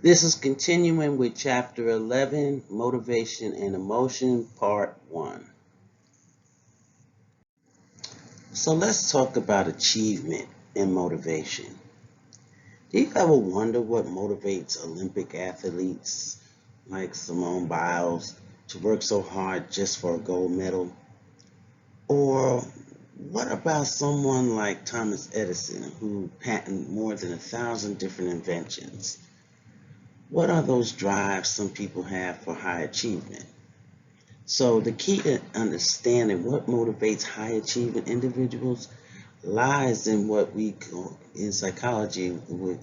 This is continuing with Chapter 11, Motivation and Emotion, Part 1. So let's talk about achievement and motivation. Do you ever wonder what motivates Olympic athletes like Simone Biles to work so hard just for a gold medal? Or what about someone like Thomas Edison who patented more than 1,000 different inventions? What are those drives some people have for high achievement? So the key to understanding what motivates high achieving individuals lies in what we call, in psychology would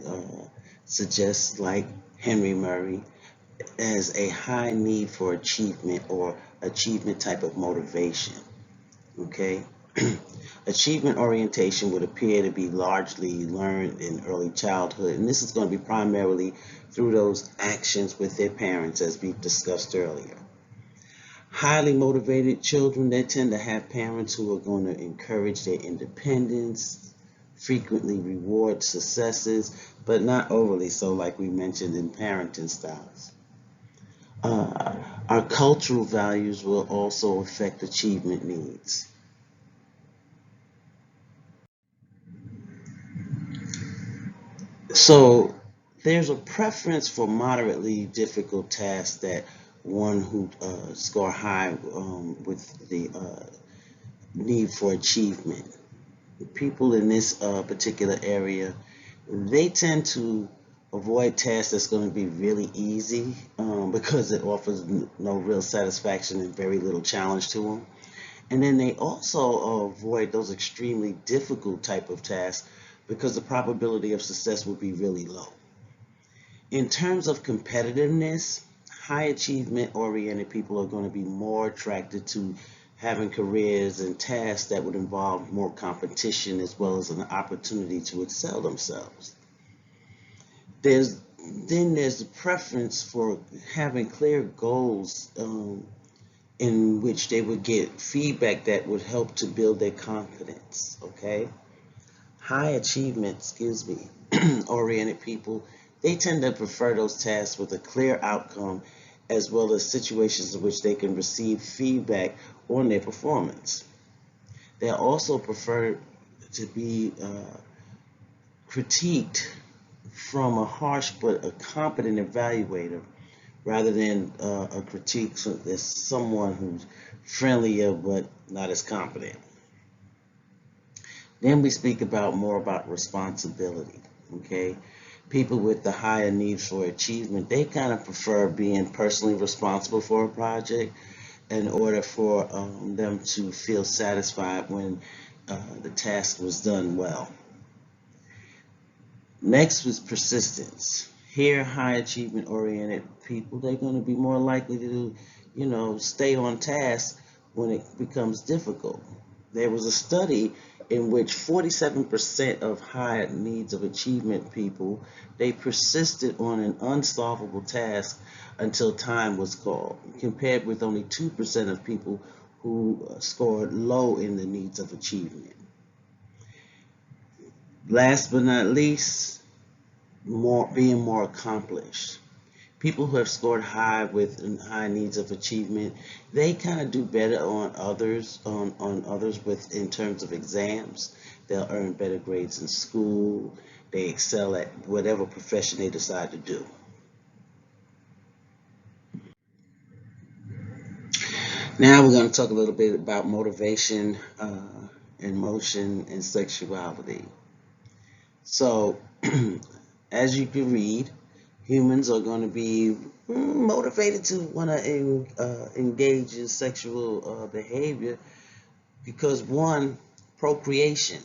suggest, like Henry Murray, as a high need for achievement or achievement type of motivation. Okay? Achievement orientation would appear to be largely learned in early childhood, and this is going to be primarily through those actions with their parents, as we've discussed earlier. Highly motivated children, they tend to have parents who are going to encourage their independence, frequently reward successes, but not overly so, like we mentioned in parenting styles. Our cultural values will also affect achievement needs. So there's a preference for moderately difficult tasks that one who score high with the need for achievement. People in this particular area, they tend to avoid tasks that's going to be really easy because it offers no real satisfaction and very little challenge to them. And then they also avoid those extremely difficult type of tasks because the probability of success will be really low. In terms of competitiveness, high achievement oriented people are going to be more attracted to having careers and tasks that would involve more competition as well as an opportunity to excel themselves. There's there's the preference for having clear goals in which they would get feedback that would help to build their confidence. Okay, high achievement, oriented people, they tend to prefer those tasks with a clear outcome as well as situations in which they can receive feedback on their performance. They also prefer to be critiqued from a harsh but a competent evaluator rather than a critique as someone who's friendlier but not as competent. Then we speak about more about responsibility. Okay, people with the higher need for achievement, they kind of prefer being personally responsible for a project in order for them to feel satisfied when the task was done well. Next was persistence. Here, high achievement oriented people, they're going to be more likely to, stay on task when it becomes difficult. There was a study in which 47% of high needs of achievement people, they persisted on an unsolvable task until time was called, compared with only 2% of people who scored low in the needs of achievement. Last but not least, being more accomplished. People who have scored high with high needs of achievement, they kind of do better on others with in terms of exams. They'll earn better grades in school. They excel at whatever profession they decide to do. Now we're going to talk a little bit about motivation, emotion, and sexuality. So, as you can read, humans are going to be motivated to want to engage in sexual behavior because, one, procreation,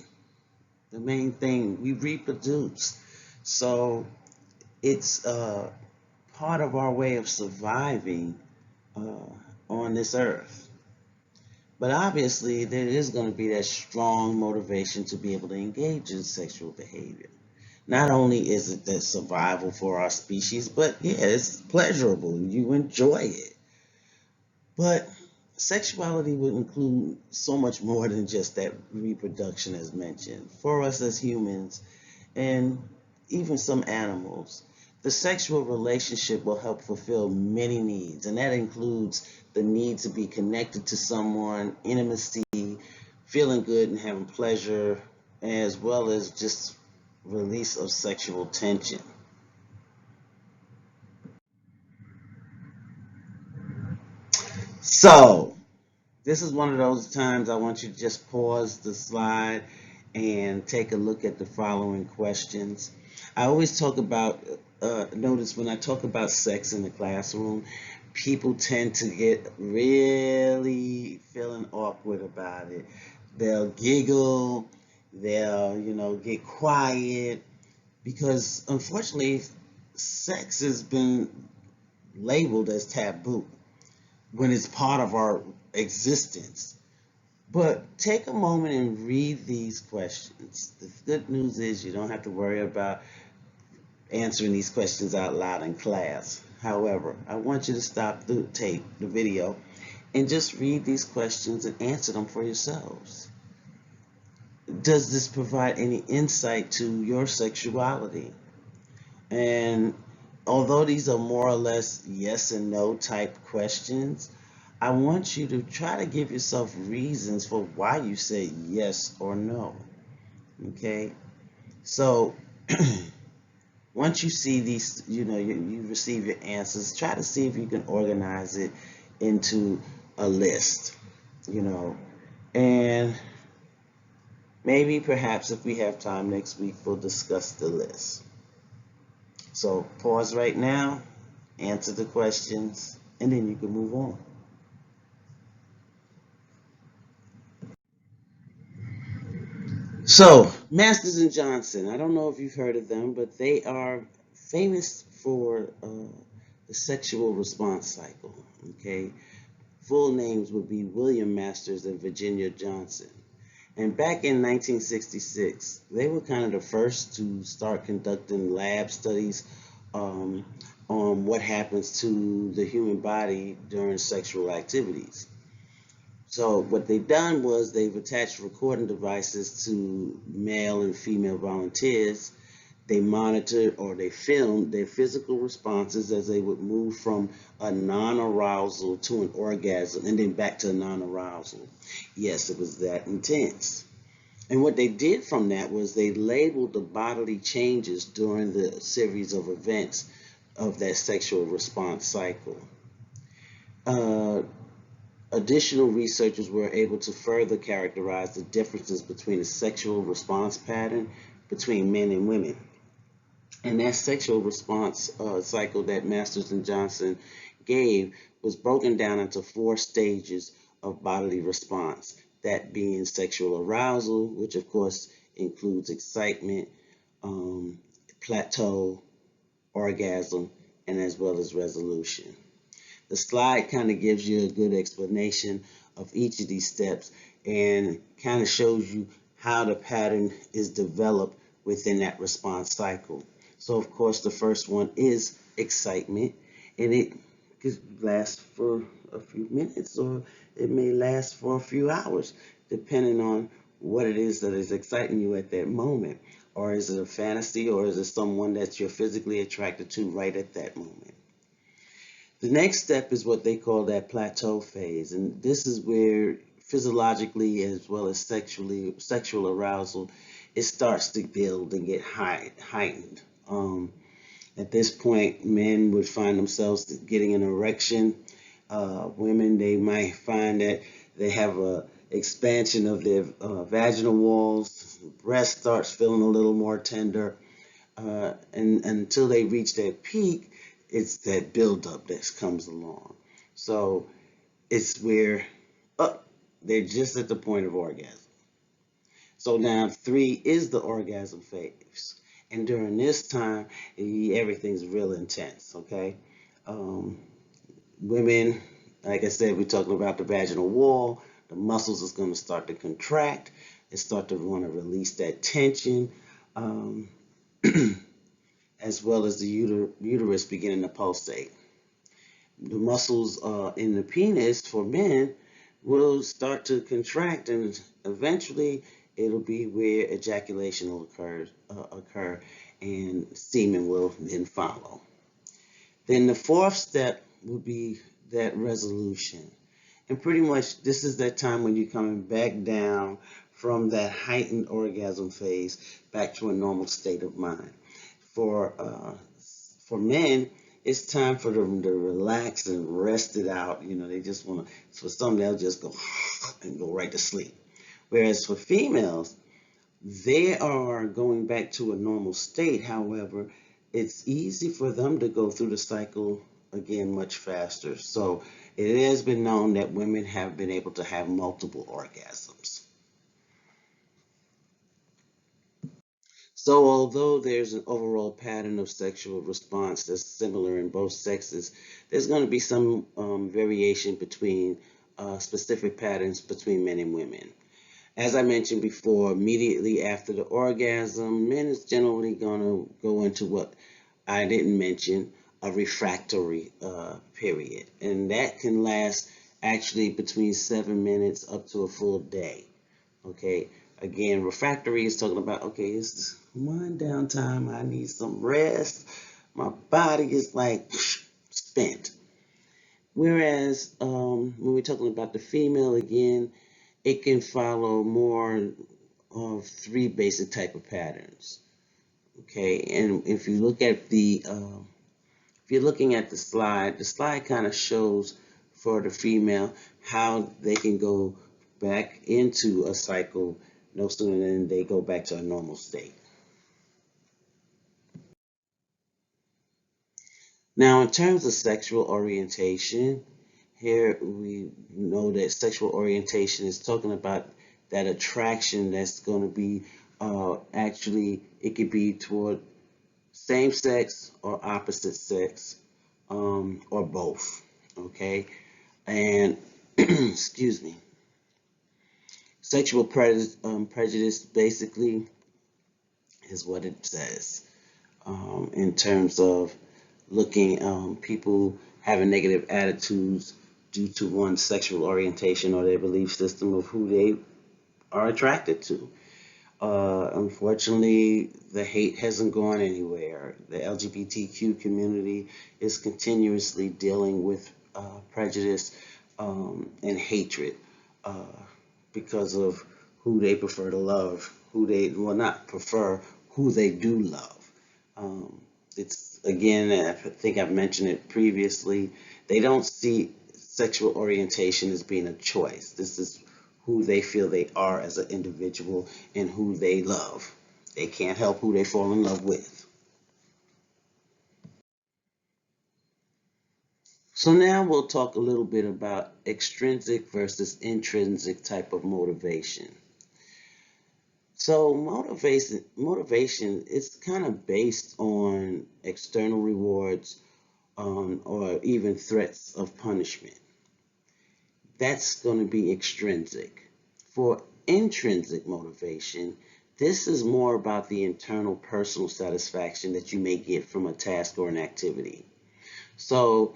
the main thing, we reproduce. So it's part of our way of surviving uh, on this earth. But obviously, there is going to be that strong motivation to be able to engage in sexual behavior. Not only is it that survival for our species, but yeah, it's pleasurable. You enjoy it. But sexuality would include so much more than just that reproduction, as mentioned. For us as humans, and even some animals, The sexual relationship will help fulfill many needs, and that includes the need to be connected to someone, intimacy, feeling good and having pleasure, as well as just release of sexual tension. So, this is one of those times I want you to just pause the slide and take a look at the following questions. I always talk about, notice when I talk about sex in the classroom, people tend to get really feeling awkward about it. They'll giggle, they'll, get quiet because unfortunately, sex has been labeled as taboo when it's part of our existence. But take a moment and read these questions. The good news is you don't have to worry about answering these questions out loud in class. However, I want you to stop the tape, the video, and just read these questions and answer them for yourselves. Does this provide any insight to your sexuality? And although these are more or less yes and no type questions, I want you to try to give yourself reasons for why you say yes or no. Okay? So, once you see these, you receive your answers, try to see if you can organize it into a list, you know. And maybe perhaps if we have time next week, we'll discuss the list. So, pause right now, answer the questions, and then you can move on. So, Masters and Johnson, I don't know if you've heard of them, but they are famous for the sexual response cycle. Okay, full names would be William Masters and Virginia Johnson. And back in 1966, they were kind of the first to start conducting lab studies um, on what happens to the human body during sexual activities. So what they've done was they've attached recording devices to male and female volunteers. They monitored or they filmed their physical responses as they would move from a non-arousal to an orgasm and then back to a non-arousal. Yes, it was that intense. And what they did from that was they labeled the bodily changes during the series of events of that sexual response cycle. Uh, Additional researchers were able to further characterize the differences between the sexual response pattern between men and women. And that sexual response cycle that Masters and Johnson gave was broken down into 4 stages of bodily response. That being sexual arousal, which of course includes excitement, um, plateau, orgasm, and as well as resolution. The slide kind of gives you a good explanation of each of these steps and kind of shows you how the pattern is developed within that response cycle. So, of course, the first one is excitement, and it could last for a few minutes or it may last for a few hours, depending on what it is that is exciting you at that moment. Or is it a fantasy, or is it someone that you're physically attracted to right at that moment? The next step is what they call that plateau phase, and this is where physiologically as well as sexual arousal, it starts to build and get heightened. At this point, men would find themselves getting an erection. Women, they might find that they have a expansion of their vaginal walls. Breast starts feeling a little more tender, and until they reach that peak, it's that buildup that comes along. So it's where they're just at the point of orgasm. So now 3 is the orgasm phase. And during this time, everything's real intense, okay? Um, Women, like I said, we're talking about the vaginal wall. The muscles is going to start to contract. They start to want to release that tension. Um, as well as the uterus beginning to pulsate. The muscles in the penis for men will start to contract, and eventually it'll be where ejaculation will occur. and semen will then follow. Then the fourth step would be that resolution. And pretty much this is that time when you're coming back down from that heightened orgasm phase back to a normal state of mind. For men, it's time for them to relax and rest it out. They just want to. For some, they'll just go and go right to sleep. Whereas for females, they are going back to a normal state. However, it's easy for them to go through the cycle again much faster. So it has been known that women have been able to have multiple orgasms. So although there's an overall pattern of sexual response that's similar in both sexes, there's going to be some variation between specific patterns between men and women. As I mentioned before, immediately after the orgasm, men is generally going to go into what I didn't mention, a refractory period. And that can last actually between 7 minutes up to a full day. Okay, again, refractory is talking about, okay, it's one downtime, I need some rest. My body is like spent. Whereas when we're talking about the female, again, it can follow more of 3 basic type of patterns. Okay, and if you look at if you're looking at the slide kind of shows for the female how they can go back into a cycle no sooner than they go back to a normal state. Now, in terms of sexual orientation, here we know that sexual orientation is talking about that attraction that's going to be actually, it could be toward same sex or opposite sex, or both. Okay, and excuse me, sexual prejudice basically is what it says in terms of looking people having negative attitudes due to one's sexual orientation or their belief system of who they are attracted to. Unfortunately, the hate hasn't gone anywhere. The LGBTQ community is continuously dealing with prejudice and hatred because of who they prefer to love, who they, well, not prefer, who they do love. It's, again, I think I've mentioned it previously, they don't see sexual orientation as being a choice. This is who they feel they are as an individual and who they love. They can't help who they fall in love with. So now we'll talk a little bit about extrinsic versus intrinsic type of motivation. So motivation is kind of based on external rewards or even threats of punishment. That's going to be extrinsic. For intrinsic motivation, this is more about the internal personal satisfaction that you may get from a task or an activity. So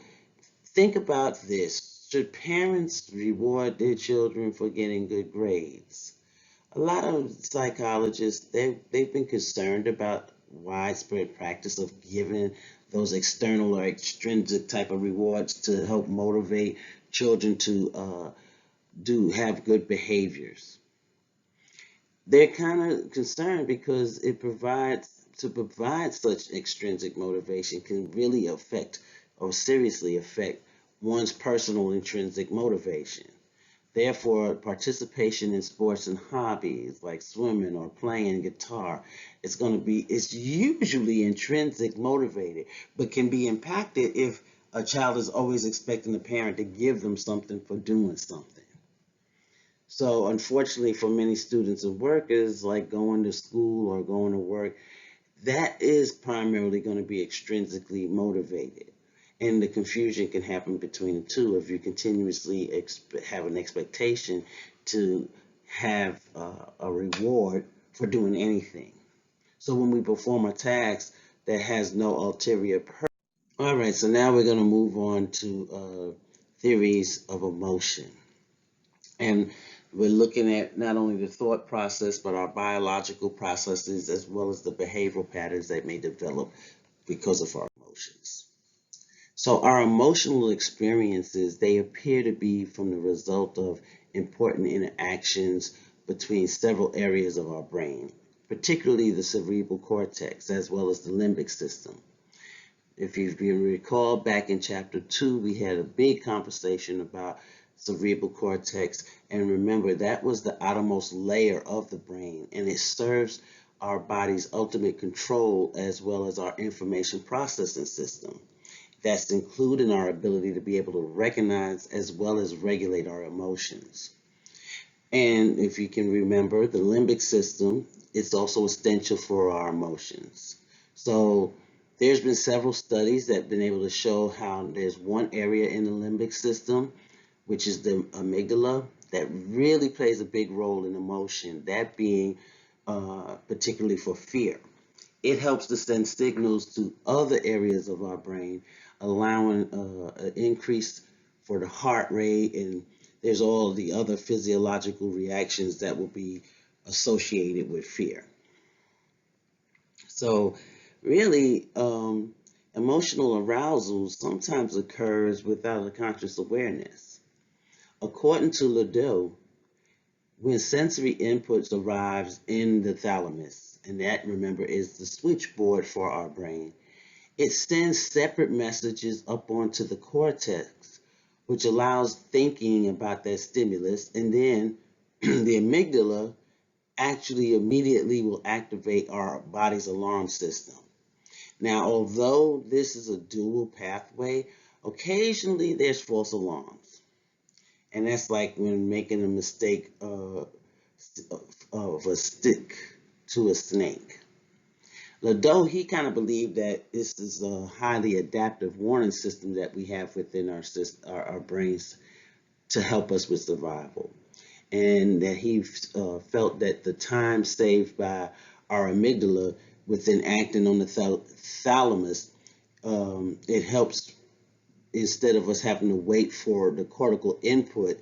think about this. Should parents reward their children for getting good grades? A lot of psychologists, they've been concerned about widespread practice of giving those external or extrinsic type of rewards to help motivate children to have good behaviors. They're kind of concerned because to provide such extrinsic motivation can really affect or seriously affect one's personal intrinsic motivation. Therefore, participation in sports and hobbies like swimming or playing guitar, it's usually intrinsic motivated, but can be impacted if a child is always expecting the parent to give them something for doing something. So unfortunately for many students and workers, like going to school or going to work, that is primarily going to be extrinsically motivated. And the confusion can happen between the two if you continuously have an expectation to have a reward for doing anything. So when we perform a task that has no ulterior purpose. All right, so now we're going to move on to theories of emotion. And We're looking at not only the thought process, but our biological processes as well as the behavioral patterns that may develop because of our emotions. So our emotional experiences, they appear to be from the result of important interactions between several areas of our brain, particularly the cerebral cortex as well as the limbic system. If you recall back in chapter 2, we had a big conversation about cerebral cortex, and remember that was the outermost layer of the brain, and it serves our body's ultimate control as well as our information processing system. That's including our ability to be able to recognize as well as regulate our emotions. And if you can remember, the limbic system is also essential for our emotions. So there's been several studies that have been able to show how there's one area in the limbic system, which is the amygdala, that really plays a big role in emotion, that being particularly for fear. It helps to send signals to other areas of our brain, allowing an increase for the heart rate, and there's all the other physiological reactions that will be associated with fear. So, really, emotional arousal sometimes occurs without a conscious awareness. According to Ledoux, when sensory inputs arrives in the thalamus, and that, remember, is the switchboard for our brain, it sends separate messages up onto the cortex, which allows thinking about that stimulus, and then the amygdala actually immediately will activate our body's alarm system. Now, although this is a dual pathway, occasionally there's false alarms. And that's like when making a mistake of a stick to a snake. Ledoux, he kind of believed that this is a highly adaptive warning system that we have within our brains to help us with survival. And that he felt that the time saved by our amygdala within acting on the thalamus, it helps instead of us having to wait for the cortical input,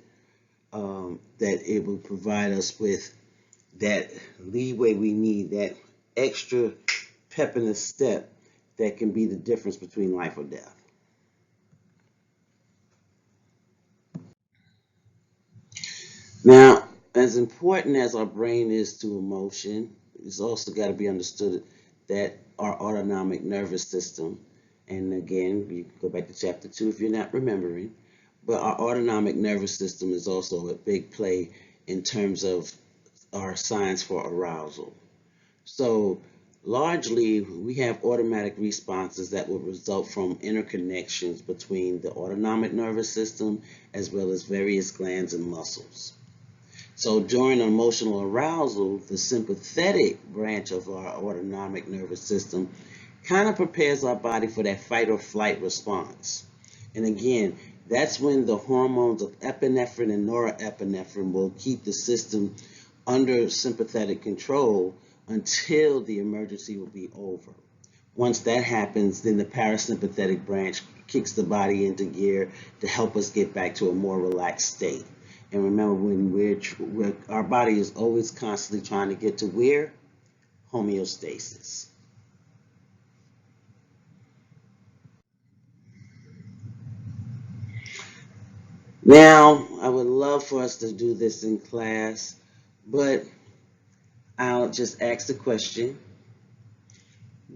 that it will provide us with that leeway we need, that extra pep in the step that can be the difference between life or death. Now, as important as our brain is to emotion, it's also got to be understood that our autonomic nervous system, and again, you go back to chapter 2 if you're not remembering, but our autonomic nervous system is also a big play in terms of our signs for arousal. So largely, we have automatic responses that will result from interconnections between the autonomic nervous system as well as various glands and muscles. So during emotional arousal, the sympathetic branch of our autonomic nervous system kind of prepares our body for that fight or flight response. And again, that's when the hormones of epinephrine and norepinephrine will keep the system under sympathetic control until the emergency will be over. Once that happens, then the parasympathetic branch kicks the body into gear to help us get back to a more relaxed state. And remember, when our body is always constantly trying to get to where? Homeostasis. Now, I would love for us to do this in class, but I'll just ask the question,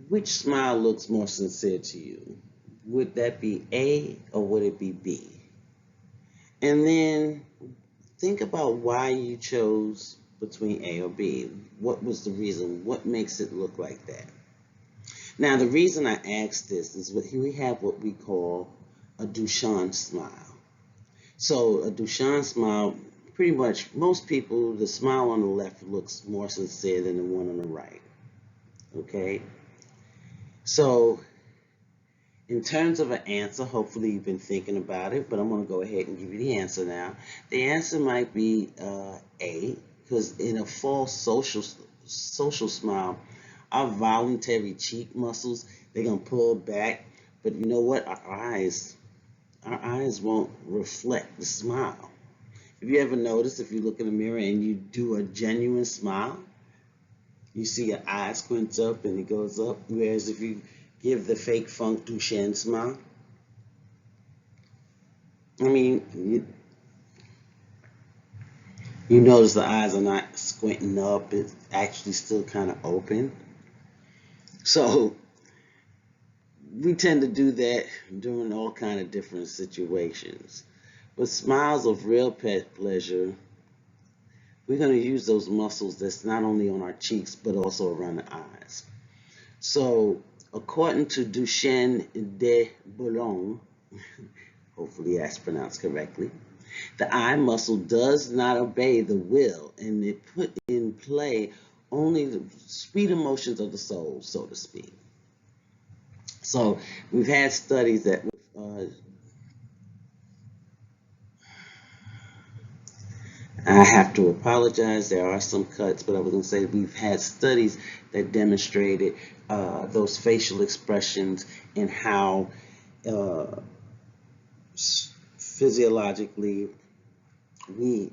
which smile looks more sincere to you? Would that be A or would it be B? And then think about why you chose between A or B. What was the reason? What makes it look like that? Now, the reason I asked this is we have what we call a Duchamp smile. So a Duchamp smile, pretty much most people, the smile on the left looks more sincere than the one on the right. Okay? So in terms of an answer, hopefully you've been thinking about it, but I'm going to go ahead and give you the answer now. The answer might be A, because in a false social smile, our voluntary cheek muscles, they're going to pull back, but you know what? Our eyes won't reflect the smile. Have you ever noticed if you look in the mirror and you do a genuine smile, you see your eye squints up and it goes up, whereas if you give the fake Funk Duchenne smile, I mean, you notice the eyes are not squinting up, it's actually still kind of open. So we tend to do that during all kind of different situations. But smiles of real pet pleasure, we're going to use those muscles that's not only on our cheeks but also around the eyes. So according to Duchenne de Boulogne, hopefully that's pronounced correctly, the eye muscle does not obey the will and it put in play only the sweet emotions of the soul, so to speak. So we've had studies that I have to apologize. There are some cuts, but I was going to say we've had studies that demonstrated those facial expressions and how uh, physiologically we,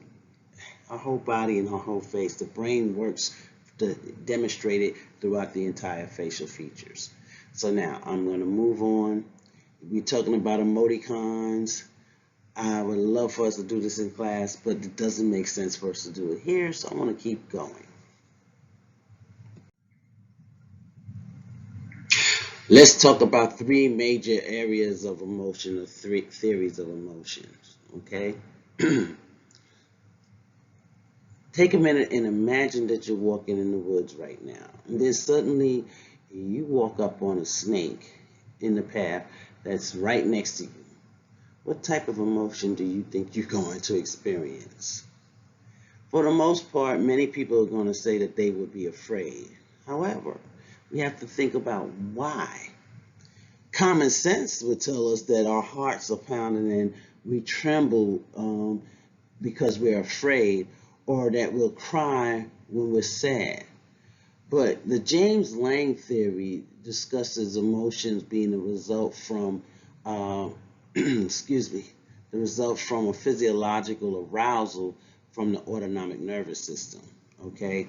our whole body and our whole face, the brain works to demonstrate it throughout the entire facial features. So now I'm going to move on. We're talking about emoticons. I would love for us to do this in class, but it doesn't make sense for us to do it here, so I want to keep going. Let's talk about three major areas of emotion, or three theories of emotions. Okay? Take a minute and imagine that you're walking in the woods right now. And then suddenly you walk up on a snake in the path that's right next to you. What type of emotion do you think you're going to experience? For the most part, many people are going to say that they would be afraid. However, we have to think about why. Common sense would tell us that our hearts are pounding and we tremble because we're afraid, or that we'll cry when we're sad. But the James Lang theory discusses emotions being the result from, excuse me, the result from a physiological arousal from the autonomic nervous system. Okay,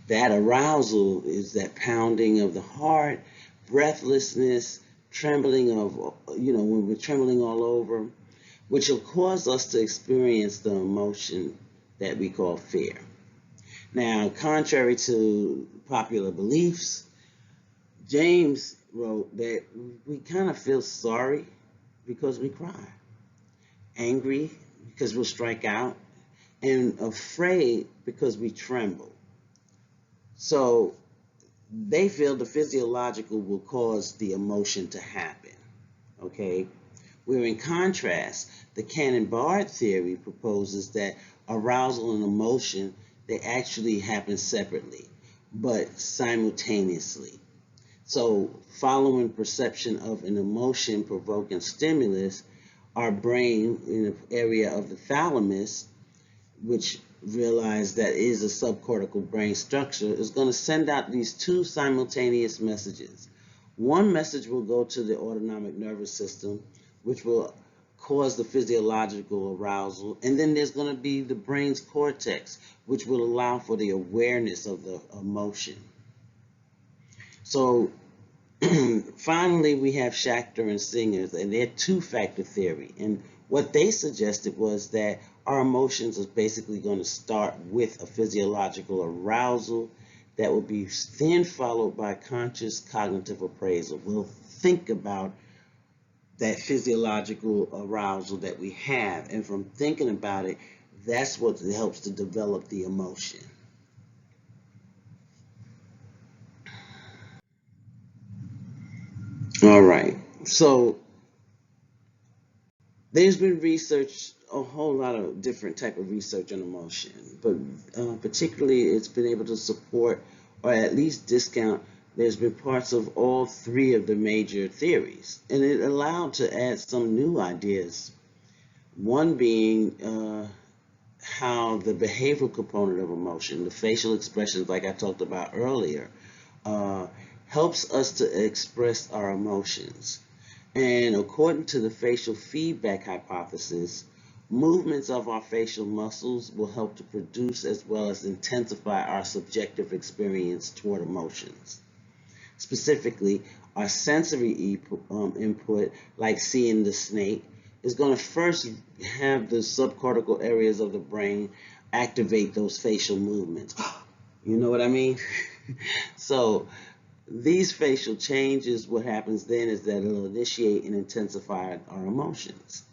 that arousal is that pounding of the heart, breathlessness, trembling of, when we're trembling all over, which will cause us to experience the emotion that we call fear. Now, contrary to popular beliefs, James wrote that we kind of feel sorry because we cry, angry because we'll strike out, and afraid because we tremble. So they feel the physiological will cause the emotion to happen. Okay? Where in contrast, the Cannon-Bard theory proposes that arousal and emotion, they actually happen separately, but simultaneously. So following perception of an emotion provoking stimulus, our brain in the area of the thalamus, which realize that is a subcortical brain structure, is going to send out these two simultaneous messages. One message will go to the autonomic nervous system, which will cause the physiological arousal, and then there's going to be the brain's cortex, which will allow for the awareness of the emotion. So finally, we have Schachter and Singer's, and their two-factor theory. And what they suggested was that our emotions are basically going to start with a physiological arousal that will be then followed by conscious cognitive appraisal. We'll think about that physiological arousal that we have, and from thinking about it, that's what helps to develop the emotion. All right. So there's been research, a whole lot of different type of research on emotion, but particularly it's been able to support or at least discount. There's been parts of all three of the major theories, and it allowed to add some new ideas. One being how the behavioral component of emotion, the facial expressions, like I talked about earlier, uh, helps us to express our emotions. And according to the facial feedback hypothesis, Movements of our facial muscles will help to produce as well as intensify our subjective experience toward emotions. Specifically, our sensory input, like seeing the snake, is going to first have the subcortical areas of the brain activate those facial movements. You know what I mean? So these facial changes, what happens then is that it'll initiate and intensify our emotions.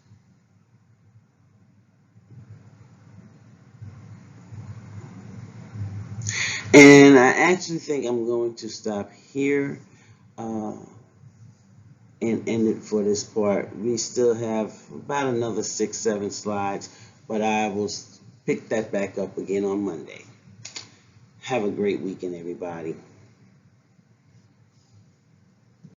And I actually think I'm going to stop here uh, and end it for this part. We still have about another 6, 7 slides, but I will pick that back up again on Monday. Have a great weekend, everybody.